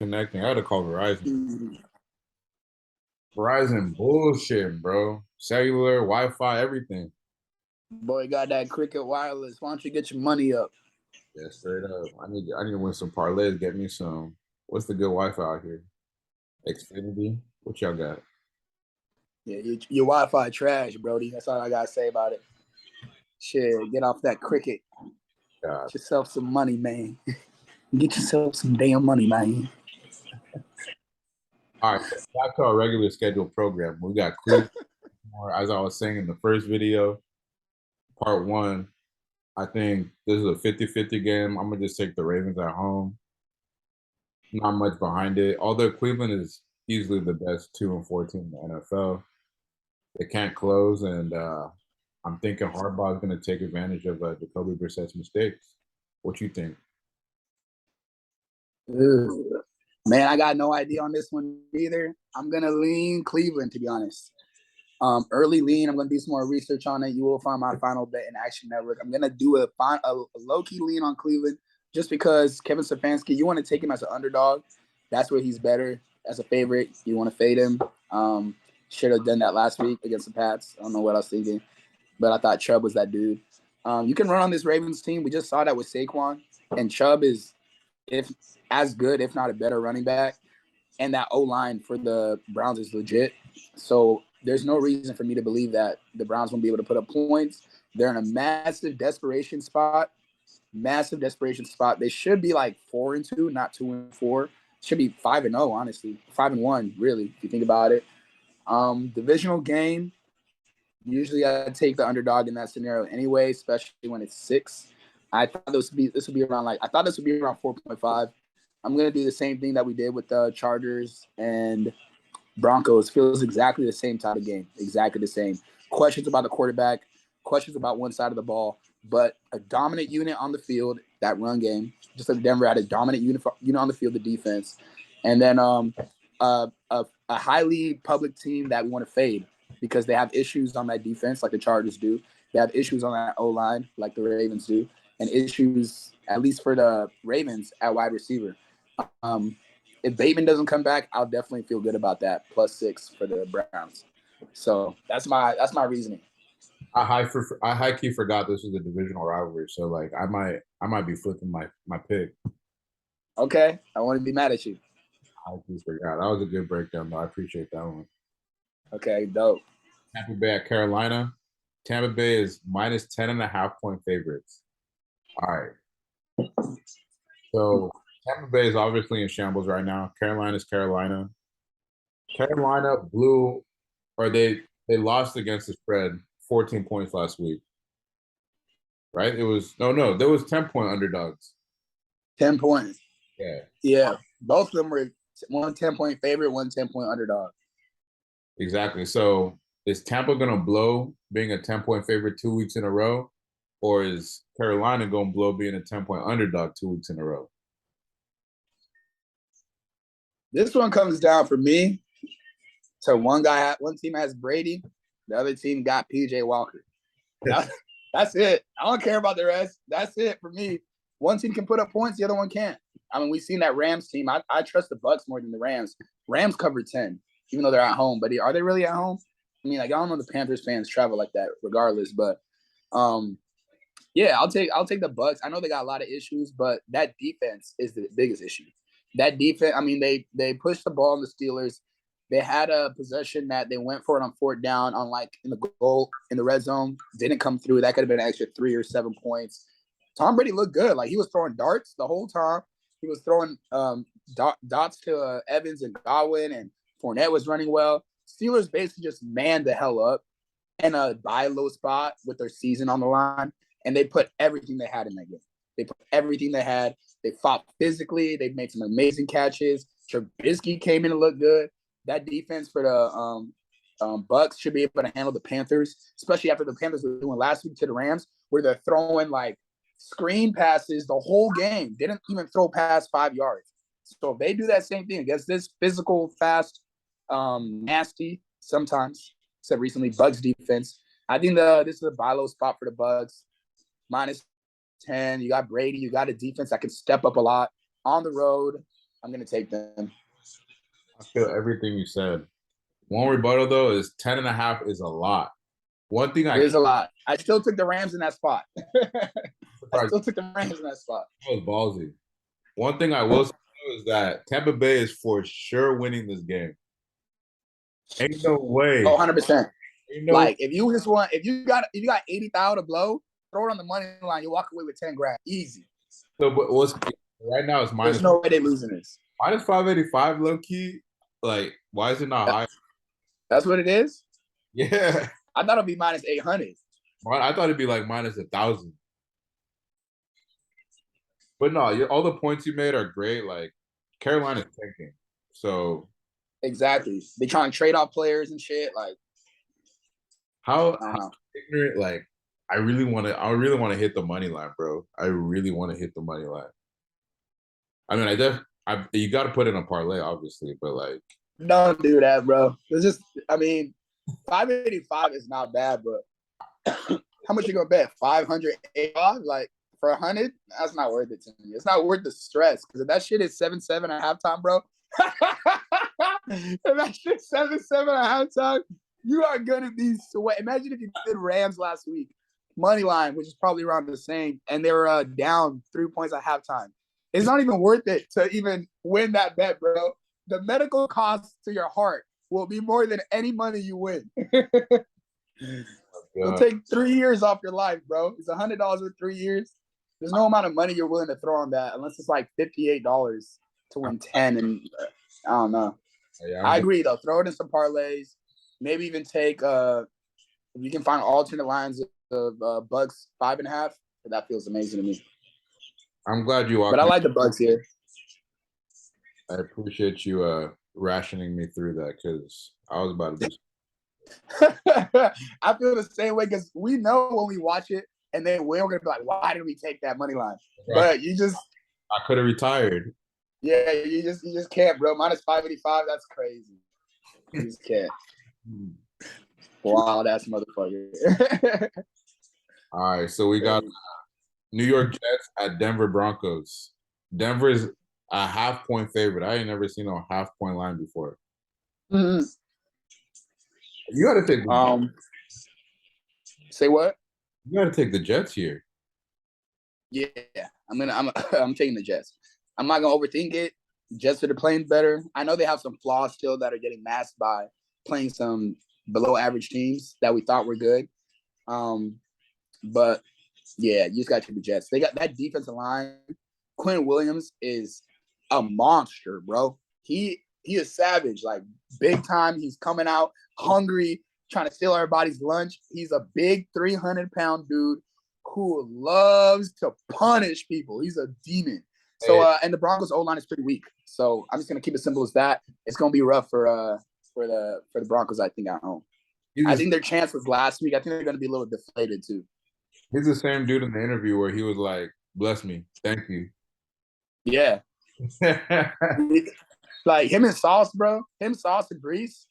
connecting. I gotta call Verizon. Mm. Verizon bullshit, bro. Cellular, Wi-Fi, everything. Boy, got that Cricket Wireless. Why don't you get your money up? Yeah, straight up. I need to win some parlays. Get me some. What's the good Wi-Fi out here? Xfinity. What y'all got? Yeah, your Wi-Fi trash, Brody. That's all I gotta say about it. Shit, get off that Cricket. God. Get yourself some money, man. Get yourself some damn money, man. All right, back to our regular scheduled program. We got Cleveland. As I was saying in the first video, part one, I think this is a 50-50 game. I'm going to just take the Ravens at home. Not much behind it. Although Cleveland is easily the best 2-4 team in the NFL. They can't close, and I'm thinking Harbaugh is going to take advantage of Jacoby Brissett's mistakes. What you think? Ugh. Man, I got no idea on this one either. I'm going to lean Cleveland, to be honest. Early lean. I'm going to do some more research on it. You will find my final bet in Action Network. I'm going to do a low-key lean on Cleveland just because Kevin Stefanski, you want to take him as an underdog. That's where he's better as a favorite. You want to fade him. Should have done that last week against the Pats. I don't know what I was thinking, but I thought Chubb was that dude. You can run on this Ravens team. We just saw that with Saquon, and Chubb is as good, if not a better running back. And that O-line for the Browns is legit. So there's no reason for me to believe that the Browns won't be able to put up points. They're in a massive desperation spot. They should be like 4-2, not 2-4. Should be 5-0, honestly. 5-1, really, if you think about it. Divisional game. Usually I take the underdog in that scenario anyway, especially when it's 6. I thought this would be around 4.5. I'm gonna do the same thing that we did with the Chargers and Broncos. Feels exactly the same type of game. Exactly the same. Questions about the quarterback, questions about one side of the ball, but a dominant unit on the field, that run game. Just like Denver had a dominant unit on the field, the defense. And then a highly public team that we want to fade because they have issues on that defense like the Chargers do. They have issues on that O-line like the Ravens do, and issues, at least for the Ravens, at wide receiver. If Bateman doesn't come back, I'll definitely feel good about that. +6 for the Browns. So that's my reasoning. I high key forgot this was a divisional rivalry, so like I might be flipping my pick. Okay, I want to be mad at you. I just forgot. That was a good breakdown, though. I appreciate that one. Okay, dope. Tampa Bay at Carolina. Tampa Bay is minus 10.5 point favorites. All right. So Tampa Bay is obviously in shambles right now. Carolina's Carolina. Carolina blew, or they lost against the spread 14 points last week. Right? It was there was 10-point underdogs. 10 points. Yeah. Yeah. Both of them were one 10-point favorite, one 10-point underdog. Exactly. So is Tampa gonna blow being a 10-point favorite 2 weeks in a row? Or is Carolina gonna blow being a 10-point underdog 2 weeks in a row? This one comes down for me to one team has Brady, the other team got PJ Walker. That's it. I don't care about the rest. That's it for me. One team can put up points, the other one can't. I mean, we've seen that Rams team. I trust the Bucks more than the Rams. Rams covered 10, even though they're at home. But are they really at home? I mean, like, I don't know the Panthers fans travel like that regardless. But, yeah, I'll take the Bucks. I know they got a lot of issues, but that defense is the biggest issue. That defense, I mean, they pushed the ball on the Steelers. They had a possession that they went for it on 4th down on in the goal in the red zone. Didn't come through. That could have been an extra 3 or 7 points. Tom Brady looked good. Like, he was throwing darts the whole time. He was throwing dots to Evans and Godwin, and Fournette was running well. Steelers basically just manned the hell up in a buy low spot with their season on the line, and they put everything they had in that game. They put everything they had. They fought physically. They made some amazing catches. Trubisky came in and looked good. That defense for the Bucks should be able to handle the Panthers, especially after the Panthers were doing last week to the Rams, where they're throwing like screen passes the whole game. They didn't even throw past 5 yards. So if they do that same thing against this physical, fast, nasty, sometimes, except recently, Bucks defense, I think this is a buy low spot for the Bucks. -10. You got Brady. You got a defense that can step up a lot on the road. I'm gonna take them. I feel everything you said. One rebuttal though is 10.5 is a lot. One thing It is a lot. I still took the Rams in that spot. I still took the Rams in that spot. That was ballsy. One thing I will say is that Tampa Bay is for sure winning this game. Ain't no way. Oh, 100%. No, like if you got 80,000 to blow, throw it on the money line, you walk away with 10 grand. Easy. So but what's right now is minus. There's no way they're losing this. Minus 585 low key. Like, why is it not high? That's what it is? Yeah. I thought it'd be minus 800. I thought it'd be like minus 1,000. But no, all the points you made are great. Like Carolina's tanking. So exactly. They trying to trade off players and shit. Like how ignorant, like I really want to hit the money line, bro. I really want to hit the money line. I mean, you got to put in a parlay, obviously, but like, don't do that, bro. It's just, I mean, 585 is not bad, but how much you gonna bet? 585, like for 100? That's not worth it to me. It's not worth the stress because if that shit is 7-7 at halftime, bro. If that shit's 7-7 at halftime, you are gonna be sweat. Imagine if you did Rams last week, money line, which is probably around the same, and they were down 3 points at halftime. It's not even worth it to even win that bet, bro. The medical costs to your heart will be more than any money you win. It'll take 3 years off your life, bro. It's $100 with 3 years. There's no amount of money you're willing to throw on that unless it's like $58 to win 10. And I don't know. Yeah, I agree, though. Throw it in some parlays. Maybe even take if you can find alternate lines of Bucks 5.5. That feels amazing to me. I'm glad you walked. But I like the Bucks here. I appreciate you rationing me through that because I was about to I feel the same way because we know when we watch it and then we're going to be like, why did we take that money line? Right. But I could have retired. Yeah, you just can't, bro. Minus 585, that's crazy. You just can't. Wow, that's motherfucker. All right, so we got New York Jets at Denver Broncos. Denver is a half-point favorite. I ain't never seen a half-point line before. Mm-hmm. You got to take. Say what? You got to take the Jets here. Yeah, I'm taking the Jets. I'm not gonna overthink it. Jets are playing better. I know they have some flaws still that are getting masked by playing some below-average teams that we thought were good. But yeah, you just got to take the Jets. They got that defensive line. Quinn Williams is a monster, bro. He is savage, like big time. He's coming out hungry, trying to steal everybody's lunch. He's a big 300-pound dude who loves to punish people. He's a demon. So and the Broncos O-line is pretty weak. So I'm just gonna keep it simple as that. It's gonna be rough for the Broncos, I think, at home. I think their chance was last week. I think they're gonna be a little deflated too. He's the same dude in the interview where he was like, "Bless me, thank you." Yeah. Like him and Sauce, bro. Him, Sauce, and Brees.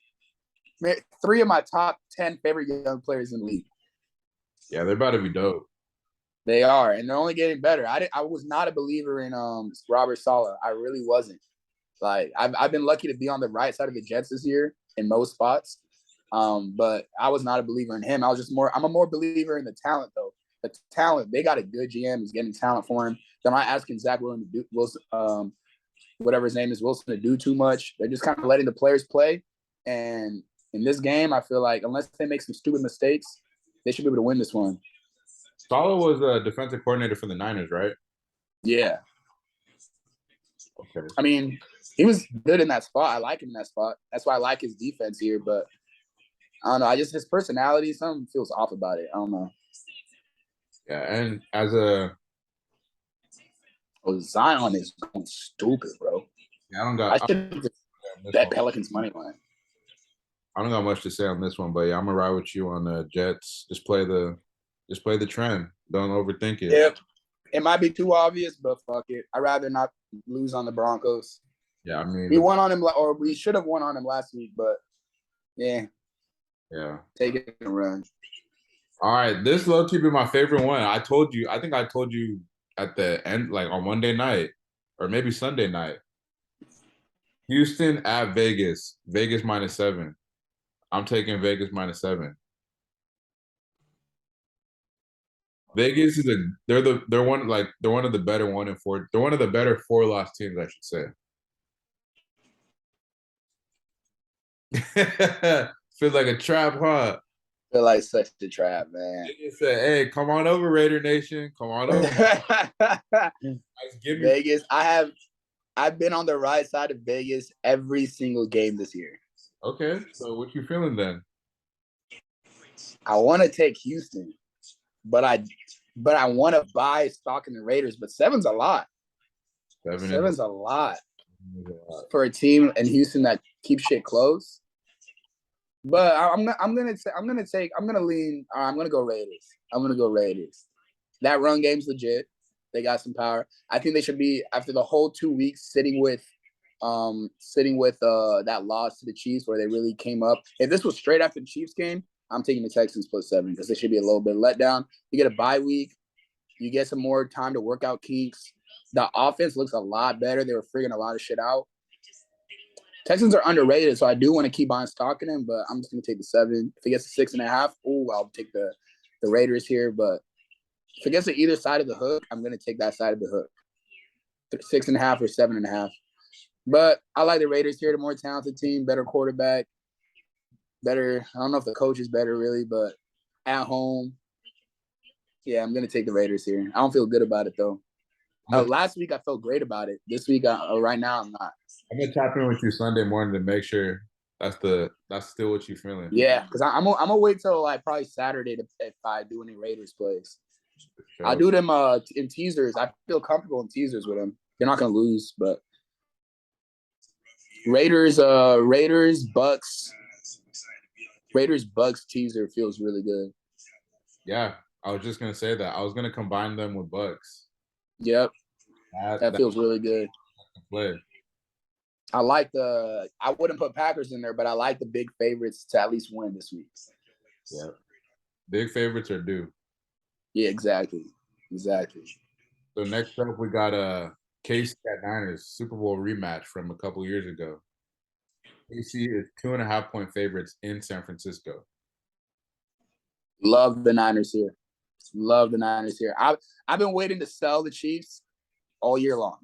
Man, 3 of my top 10 favorite young players in the league. Yeah, they're about to be dope. They are, and they're only getting better. I was not a believer in Robert Saleh. I really wasn't. Like I've been lucky to be on the right side of the Jets this year in most spots. But I was not a believer in him. I'm a more believer in the talent though. The talent, they got a good GM. He's getting talent for him. They're not asking Zach Wilson to do Wilson, whatever his name is, Wilson to do too much. They're just kind of letting the players play. And in this game, I feel like unless they make some stupid mistakes, they should be able to win this one. Saleh was a defensive coordinator for the Niners, right? Yeah. Okay. I mean, he was good in that spot. I like him in that spot. That's why I like his defense here. But I don't know. His personality, something feels off about it. I don't know. Yeah, and Zion is going stupid, bro. Yeah, I should bet Pelicans money line. I don't got much to say on this one, but yeah, I'm gonna ride with you on the Jets. Just play the trend. Don't overthink it. Yeah, it might be too obvious, but fuck it. I'd rather not lose on the Broncos. Yeah, I mean, we won on him, or we should have won on him last week, but yeah, take it and run. All right, this low key be my favorite one. I think I told you at the end, like on Monday night or maybe Sunday night. Houston at Vegas. Vegas -7. I'm taking Vegas -7. Vegas is they're one of the better 1-4. They're one of the better 4-loss teams, I should say. Feels like a trap, huh? Feel like such a trap, man. Vegas said, "Hey, come on over, Raider Nation. Come on over." Give me Vegas. I've been on the right side of Vegas every single game this year. Okay, so what you feeling then? I want to take Houston, but I want to buy stock in the Raiders. But seven's a lot. Seven's a lot for a team in Houston that keeps shit close. But I'm gonna go Raiders. That run game's legit. They got some power. I think they should be, after the whole 2 weeks sitting with that loss to the Chiefs where they really came up. If this was straight after the Chiefs game, I'm taking the Texans +7 because they should be a little bit let down. You get a bye week, you get some more time to work out kinks. The offense looks a lot better. They were figuring a lot of shit out. Texans are underrated, so I do want to keep on stocking them, but I'm just going to take the 7. If it gets to 6.5, I'll take the Raiders here. But if it gets to either side of the hook, I'm going to take that side of the hook. 6.5 or 7.5. But I like the Raiders here, the more talented team, better quarterback, better. I don't know if the coach is better, really, but at home, yeah, I'm going to take the Raiders here. I don't feel good about it, though. Last week, I felt great about it. This week, right now, I'm not. I'm gonna tap in with you Sunday morning to make sure that's still what you're feeling. Yeah, because I'm gonna wait till like probably Saturday if I do any Raiders plays. Sure. I'll do them in teasers. I feel comfortable in teasers with them. They're not gonna lose, but Raiders Bucks teaser feels really good. Yeah, I was just gonna say that. I was gonna combine them with Bucks. Yep, that feels really good. Play. I wouldn't put Packers in there, but I like the big favorites to at least win this week. Yeah. Big favorites are due. Yeah, exactly. So next up, we got KC at Niners Super Bowl rematch from a couple years ago. KC is 2.5-point favorites in San Francisco. Love the Niners here. I've been waiting to sell the Chiefs all year long.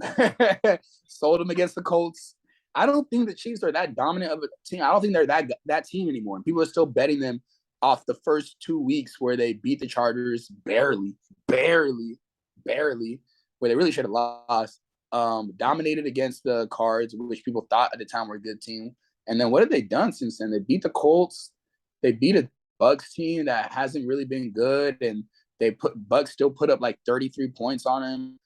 Sold them against the Colts. I don't think the Chiefs are that dominant of a team. I don't think they're that team anymore. And people are still betting them off the first 2 weeks where they beat the Chargers barely, where they really should have lost. Dominated against the Cards, which people thought at the time were a good team. And then what have they done since then? They beat the Colts. They beat a Bucks team that hasn't really been good, and Bucks still put up like 33 points on them.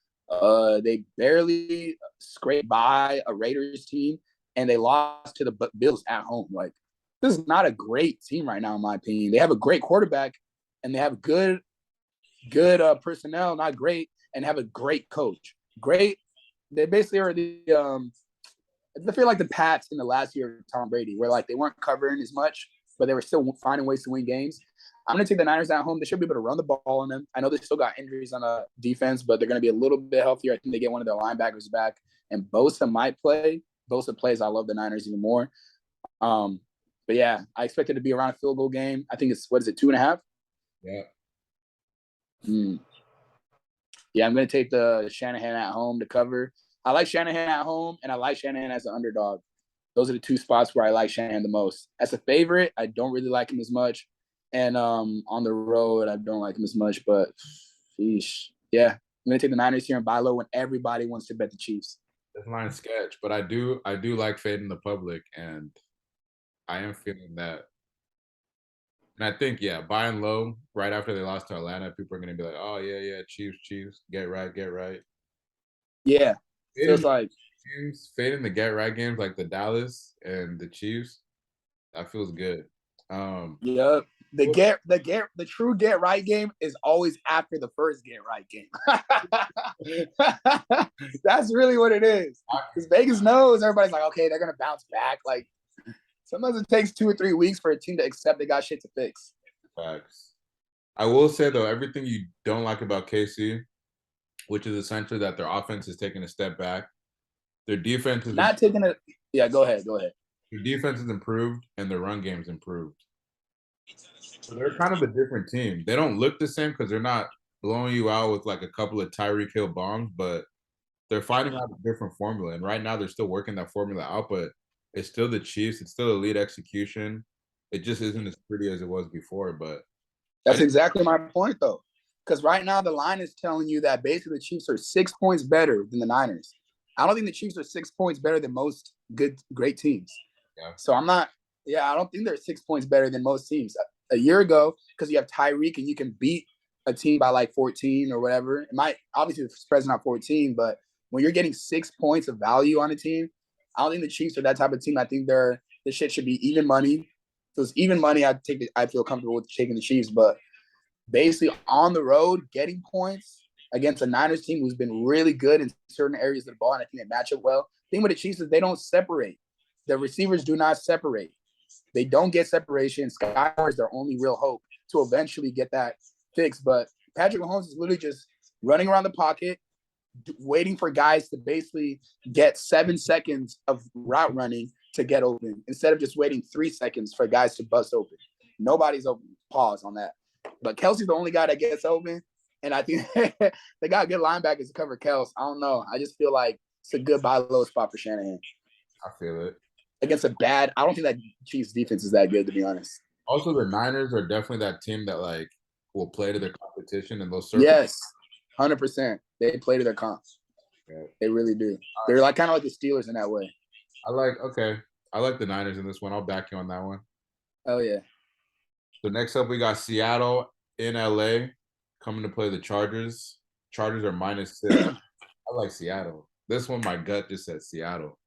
They barely scraped by a Raiders team, and they lost to the Bills at home. Like, this is not a great team right now, in my opinion. They have a great quarterback, and they have good personnel, not great, and have a great coach. Great. They basically are I feel like the Pats in the last year of Tom Brady, where like they weren't covering as much, but they were still finding ways to win games. I'm going to take the Niners at home. They should be able to run the ball on them. I know they still got injuries on the defense, but they're going to be a little bit healthier. I think they get one of their linebackers back, and Bosa might play. Bosa plays. I love the Niners even more. But yeah, I expect it to be around a field goal game. I think it's 2.5? Yeah. Yeah, I'm going to take the Shanahan at home to cover. I like Shanahan at home, and I like Shanahan as an underdog. Those are the two spots where I like Shanahan the most. As a favorite, I don't really like him as much. And on the road, I don't like him as much. But, sheesh. Yeah, I'm going to take the Niners here and buy low when everybody wants to bet the Chiefs. This line sketch, but I do like fading the public, and I am feeling that. And I think, yeah, buying low right after they lost to Atlanta, people are going to be like, oh, yeah, Chiefs, get right. Yeah, feels like fading the get right games like the Dallas and the Chiefs, that feels good. Yep. The true get right game is always after the first get right game. That's really what it is. Because Vegas knows everybody's like, okay, they're gonna bounce back. Like, sometimes it takes 2 or 3 weeks for a team to accept they got shit to fix. Facts. I will say though, everything you don't like about KC, which is essentially that their offense is taking a step back. Their defense is not taking a Yeah, go ahead. Go ahead. Their defense is improved and their run game's improved. So they're kind of a different team. They don't look the same because they're not blowing you out with like a couple of Tyreek Hill bombs, but they're finding out a different formula. And right now they're still working that formula out, but it's still the Chiefs. It's still elite execution. It just isn't as pretty as it was before. But That's exactly my point, though. Because right now the line is telling you that basically the Chiefs are 6 points better than the Niners. I don't think the Chiefs are 6 points better than most great teams. yeah, So I'm not. Yeah, I don't think they're 6 points better than most teams. A year ago, because you have Tyreek and you can beat a team by like 14 or whatever. It might obviously the spread's not 14, but when you're getting 6 points of value on a team, I don't think the Chiefs are that type of team. I think the shit should be even money. If it was even money, I feel comfortable with taking the Chiefs. But basically on the road, getting points against a Niners team who's been really good in certain areas of the ball, and I think they match up well. The thing with the Chiefs is they don't separate. The receivers do not separate. They don't get separation. Skylar is their only real hope to eventually get that fixed. But Patrick Mahomes is literally just running around the pocket, waiting for guys to basically get 7 seconds of route running to get open instead of just waiting 3 seconds for guys to bust open. Nobody's open. Pause on that. But Kelsey's the only guy that gets open. And I think they got good linebackers to cover Kels. I don't know. I just feel like it's a good buy low spot for Shanahan. I feel it. Against a bad, I don't think that Chiefs defense is that good, to be honest. Also, the Niners are definitely that team that like will play to their competition and they'll serve. Yes, 100%. They play to their comp. Yeah. They really do. They're like kind of like the Steelers in that way. I like the Niners in this one. I'll back you on that one. Oh yeah. So next up, we got Seattle in LA coming to play the Chargers. Chargers are -6. I like Seattle. This one, my gut just said Seattle.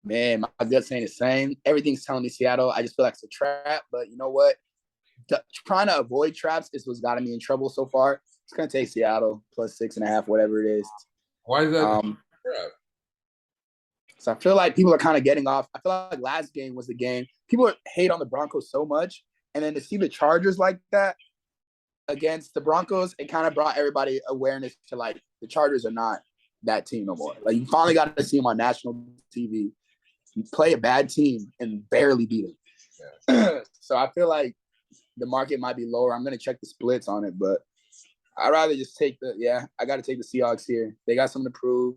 Man, my gut's saying the same. Everything's telling me Seattle. I just feel like it's a trap. But you know what? Trying to avoid traps is what's gotten me in trouble so far. It's gonna take Seattle +6.5, whatever it is. Why is that a trap? So I feel like people are kind of getting off. I feel like last game was the game. People hate on the Broncos so much. And then to see the Chargers like that against the Broncos, it kind of brought everybody awareness to like the Chargers are not that team no more. Like you finally got to see them on national TV. You play a bad team and barely beat them. Yeah. So I feel like the market might be lower. I'm going to check the splits on it, but I'd rather just take I got to take the Seahawks here. They got something to prove.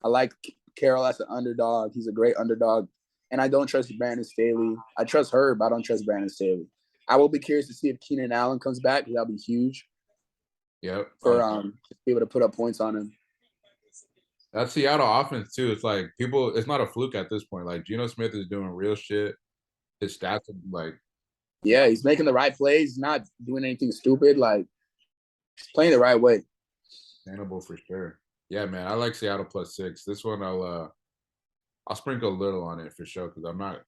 I like Carroll as an underdog. He's a great underdog. And I don't trust Brandon Staley. I trust her, but I don't trust Brandon Staley. I will be curious to see if Keenan Allen comes back. That'll be huge. Yep. For to be able to put up points on him. That Seattle offense too. It's like people. It's not a fluke at this point. Like Geno Smith is doing real shit. His stats are like. Yeah, he's making the right plays. He's not doing anything stupid. Like he's playing the right way. Sustainable for sure. Yeah, man. I like Seattle +6. This one I'll sprinkle a little on it for sure because I'm not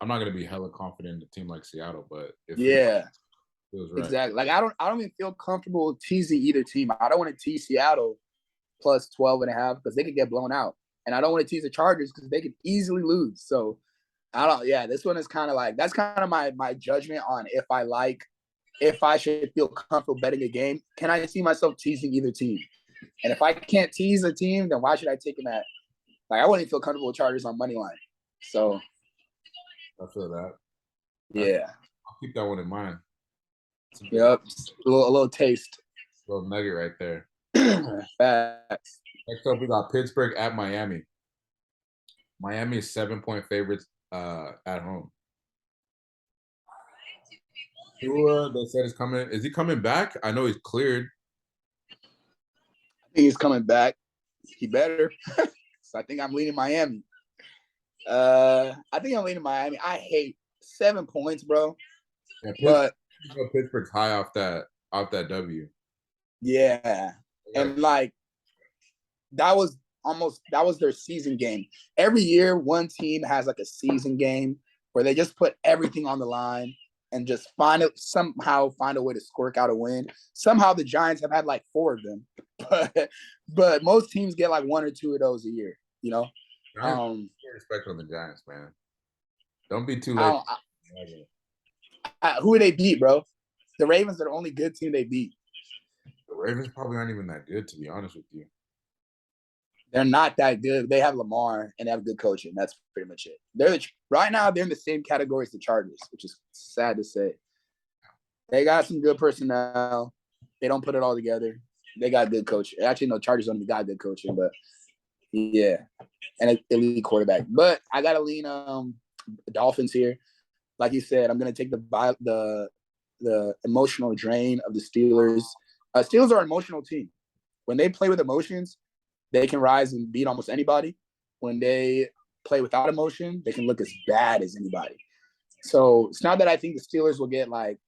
gonna be hella confident in a team like Seattle, but if yeah, feels right. Exactly. Like I don't even feel comfortable teasing either team. I don't want to tease Seattle +12.5 because they could get blown out, and I don't want to tease the Chargers because they could easily lose. So I don't. Yeah, this one is kind of like that's kind of my judgment on if I should feel comfortable betting a game. Can I see myself teasing either team? And if I can't tease a team, then why should I take them at? Like I wouldn't feel comfortable with Chargers on money line. So I feel that. Yeah, I'll keep that one in mind. Yep, a little taste. Little nugget right there. Facts. Next up, we got Pittsburgh at Miami. Miami is 7-point favorites at home. Tua, they said is coming. Is he coming back? I know he's cleared. I think he's coming back. He better. So I think I'm leaning Miami. I I hate 7 points, bro. Yeah, but Pittsburgh's high off that W. Yeah. And like that was their season game. Every year one team has like a season game where they just put everything on the line and just somehow find a way to squirk out a win. Somehow the Giants have had like 4 of them. But most teams get like 1 or 2 of those a year, you know? Respect on the Giants, man. Don't be too late. Who they beat, bro? The Ravens are the only good team they beat. The Ravens probably aren't even that good, to be honest with you. They're not that good. They have Lamar and they have good coaching. That's pretty much it. Right now they're in the same category as the Chargers, which is sad to say. They got some good personnel. They don't put it all together. They got good coaching. Actually, no, Chargers don't even got good coaching, but yeah, and an elite quarterback. But I gotta lean Dolphins here. Like you said, I'm gonna take the emotional drain of the Steelers. Steelers are an emotional team. When they play with emotions, they can rise and beat almost anybody. When they play without emotion, they can look as bad as anybody. So it's not that I think the Steelers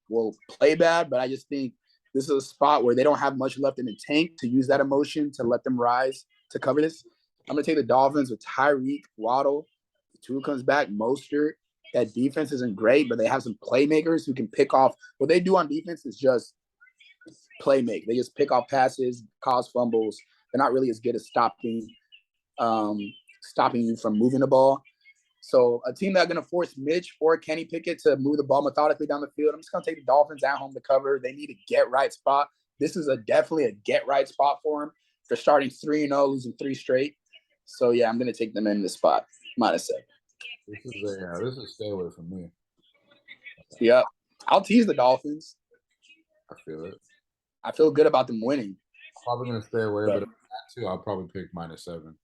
will play bad, but I just think this is a spot where they don't have much left in the tank to use that emotion to let them rise to cover this. I'm going to take the Dolphins with Tyreek, Waddle. Tua comes back, Mostert. That defense isn't great, but they have some playmakers who can pick off. What they do on defense is just play make. They just pick off passes, cause fumbles. They're not really as good at stopping you from moving the ball. So a team that's going to force Mitch or Kenny Pickett to move the ball methodically down the field, I'm just going to take the Dolphins at home to cover. They need a get-right spot. This is definitely a get-right spot for them. They're starting 3-0, losing 3 straight. So, yeah, I'm going to take them in this spot, -7. This is a stay away from me. Yep. I'll tease the Dolphins. I feel it. I feel good about them winning. Probably going to stay away, but if I had to, I'll probably pick -7.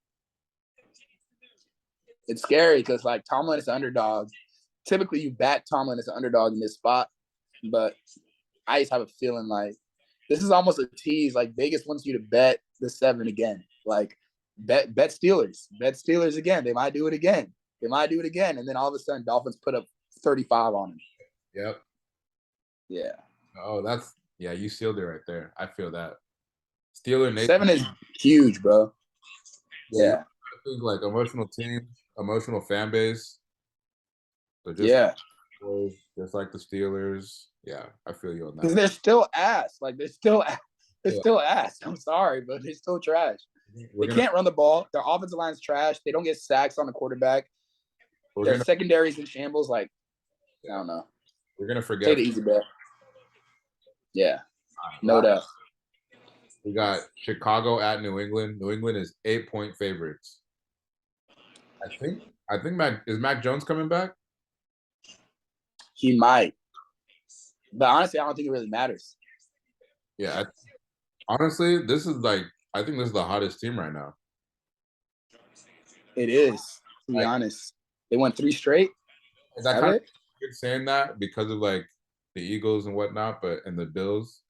It's scary because, Tomlin is an underdog. Typically, you back Tomlin as an underdog in this spot, but I just have a feeling this is almost a tease. Vegas wants you to bet the 7 again. Bet Steelers. Bet Steelers again. They might do it again. And then all of a sudden, Dolphins put up 35 on them. Yep. Yeah. Oh, you sealed it right there. I feel that. Steeler Nation. 7 is huge, bro. Yeah. I think emotional team, emotional fan base. So just like the Steelers. Yeah, I feel you on that. Because they're still ass. They're still ass. I'm sorry, but they're still trash. They can't run the ball. Their offensive line's trash. They don't get sacks on the quarterback. Their secondary's in shambles. I don't know. We're gonna forget. Take the easy bet. Yeah, no doubt. We got Chicago at New England. New England is 8-point favorites. I think Mac Jones coming back? He might. But honestly, I don't think it really matters. Yeah. Honestly, this is I think this is the hottest team right now. It is, to be honest. They won 3 straight. Is that kind of weird saying that because of the Eagles and whatnot, and the Bills?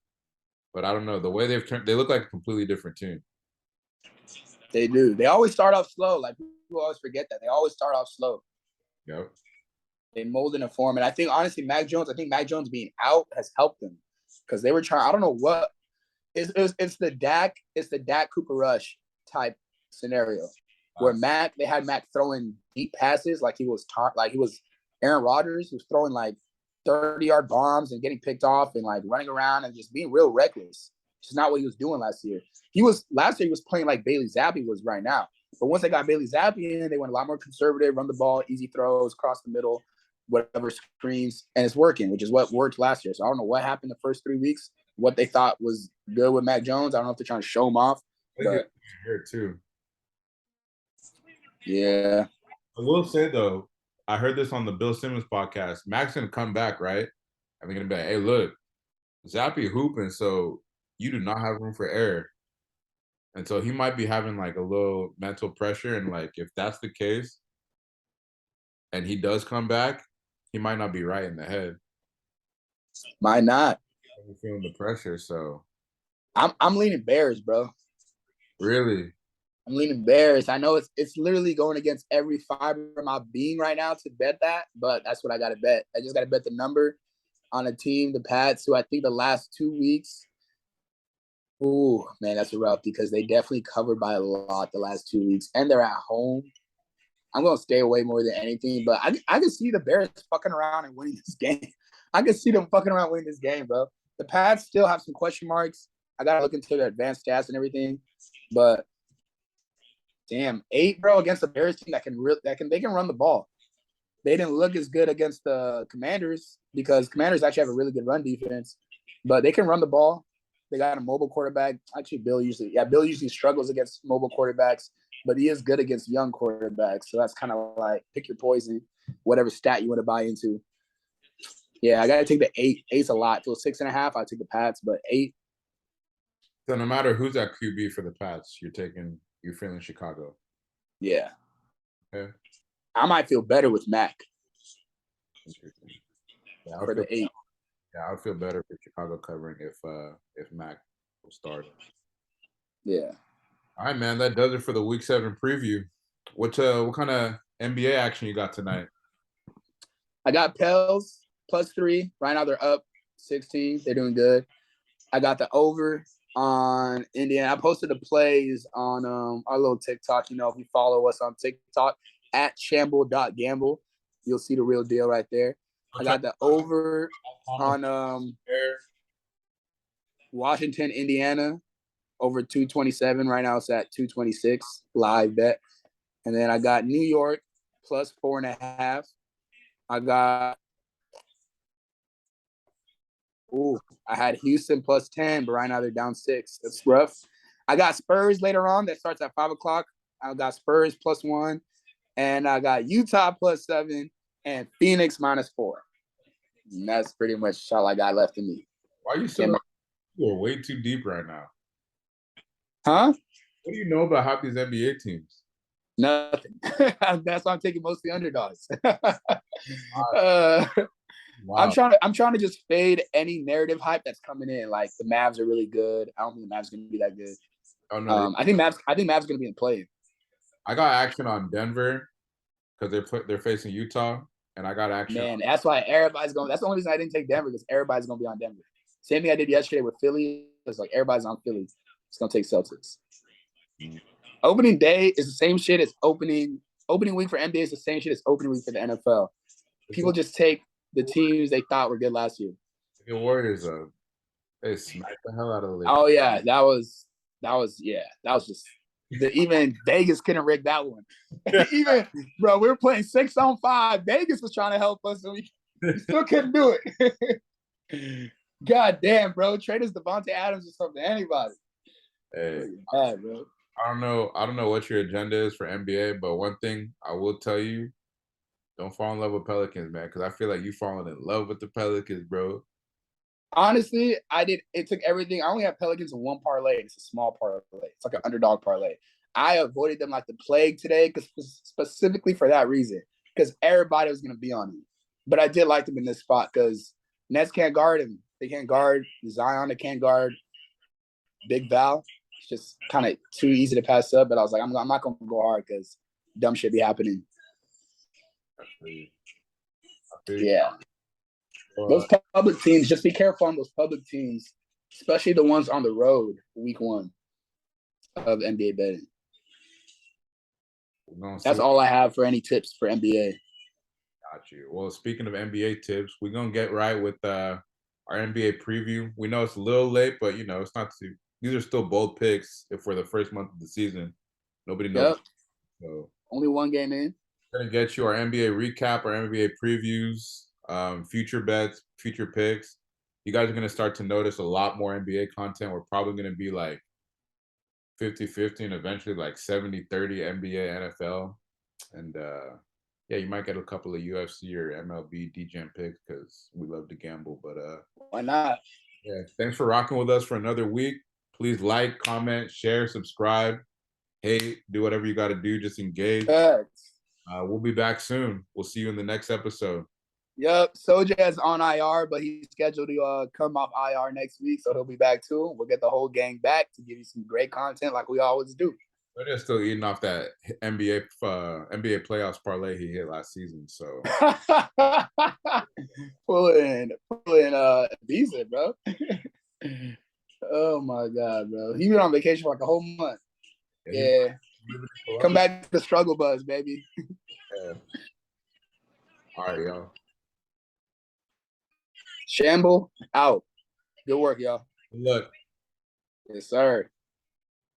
But I don't know. The way they look like a completely different team. They do. They always start off slow. People always forget that. They always start off slow. Yep. They mold in a form. And I think, honestly, Mac Jones being out has helped them. Because they were trying, I don't know what. It's the Dak Cooper Rush type scenario. Where they had Mac throwing deep passes he was Aaron Rodgers, who's throwing 30-yard bombs and getting picked off and running around and just being real reckless. Which is not what he was doing last year. Last year he was playing like Bailey Zappi was right now. But once they got Bailey Zappi in, they went a lot more conservative, run the ball, easy throws, cross the middle, whatever screens, and it's working, which is what worked last year. So I don't know what happened the first 3 weeks, what they thought was good with Mac Jones. I don't know if they're trying to show him off. But here too. Yeah. I will say though, I heard this on the Bill Simmons podcast. Mac's gonna come back, right? And they're gonna be like, hey, look, Zappy hooping, so you do not have room for error. And so he might be having a little mental pressure. And if that's the case and he does come back, he might not be right in the head. Might not. I'm feeling the pressure, so I'm leaning Bears, bro. Really? I'm leaning Bears. I know it's literally going against every fiber of my being right now to bet that, but that's what I got to bet. I just got to bet the number on a team, the Pats, who I think the last 2 weeks, ooh, man, that's rough because they definitely covered by a lot the last 2 weeks, and they're at home. I'm going to stay away more than anything, but I can see the Bears fucking around and winning this game. I can see them fucking around winning this game, bro. The Pats still have some question marks. I got to look into their advanced stats and everything, but damn, 8, bro, against the Bears team they can run the ball. They didn't look as good against the Commanders because Commanders actually have a really good run defense, but they can run the ball. They got a mobile quarterback. Actually, Bill usually struggles against mobile quarterbacks. but he is good against young quarterbacks. So that's kind of like pick your poison, whatever stat you want to buy into. Yeah, I got to take the 8. 8's a lot. So 6.5, I take the Pats, but 8. So no matter who's at QB for the Pats, you're feeling Chicago. Yeah. Okay. I might feel better with Mac. Yeah, for the 8. Yeah, I would feel better for Chicago covering if Mac will start. Yeah. All right, man. That does it for the Week 7 preview. What kind of NBA action you got tonight? I got Pels +3. Right now they're up 16. They're doing good. I got the over on Indiana. I posted the plays on our little TikTok. You know, if you follow us on TikTok at Shamble.Gamble, you'll see the real deal right there. I got the over on Washington, Indiana, over 227. Right now it's at 226 live bet. And then I got New York +4.5. I got I had Houston +10, but right now they're down 6. That's rough. I got Spurs later on. That starts at 5 o'clock. I got Spurs +1, and I got Utah +7 and Phoenix -4. And that's pretty much all I got left in me. Why are you still? You are way too deep right now. Huh? What do you know about half these NBA teams? Nothing. That's why I'm taking mostly underdogs. Wow. I'm trying to just fade any narrative hype that's coming in. Like the Mavs are really good. I don't think the Mavs are going to be that good. Oh no. I think Mavs going to be in play. I got action on Denver because they're facing Utah, and I got action. Man, that's why everybody's going. That's the only reason I didn't take Denver because everybody's going to be on Denver. Same thing I did yesterday with Philly. It's like everybody's on Philly. It's going to take Celtics. Opening day is the same shit as opening week for NBA is the same shit as opening week for the NFL. People just take the teams they thought were good last year. The Warriors, they smacked the hell out of the league. Oh yeah, that was just even Vegas couldn't rig that one. Even bro, we were playing 6-on-5. Vegas was trying to help us, and we still couldn't do it. God damn, bro, trade us Devontae Adams or something. Anybody? Hey, bad, bro. I don't know what your agenda is for NBA, but one thing I will tell you. Don't fall in love with Pelicans, man, because I feel like you falling in love with the Pelicans, bro. Honestly, I did. It took everything. I only have Pelicans in one parlay. It's a small parlay. It's like an underdog parlay. I avoided them like the plague today, because specifically for that reason, because everybody was going to be on him. But I did like them in this spot because Nets can't guard him. They can't guard Zion. They can't guard Big Val. It's just kind of too easy to pass up. But I was like, I'm not going to go hard because dumb shit be happening. Yeah. Those public teams, just be careful on those public teams, especially the ones on the road week 1 of NBA betting. That's all I have for any tips for NBA. Got you. Well, speaking of NBA tips, we're going to get right with our NBA preview. We know it's a little late, but, it's not too – these are still bold picks for the first month of the season. Nobody knows. Yep. So only one game in. We're going to get you our NBA recap, our NBA previews, future bets, future picks. You guys are going to start to notice a lot more NBA content. We're probably going to be like 50-50 and eventually like 70-30 NBA, NFL. And you might get a couple of UFC or MLB DGen picks because we love to gamble. But why not? Yeah, thanks for rocking with us for another week. Please like, comment, share, subscribe. Hey, do whatever you got to do. Just engage. We'll be back soon. We'll see you in the next episode. Yep, SOJAD's on IR, but he's scheduled to come off IR next week, so he'll be back too. We'll get the whole gang back to give you some great content like we always do. But they're still eating off that NBA playoffs parlay he hit last season, so pulling visa, bro. Oh my god, bro. He been on vacation for like a whole month. Yeah. Come back to the struggle buzz, baby. Yeah. All right, y'all. Shamble out. Good work, y'all. Good luck. Yes, sir.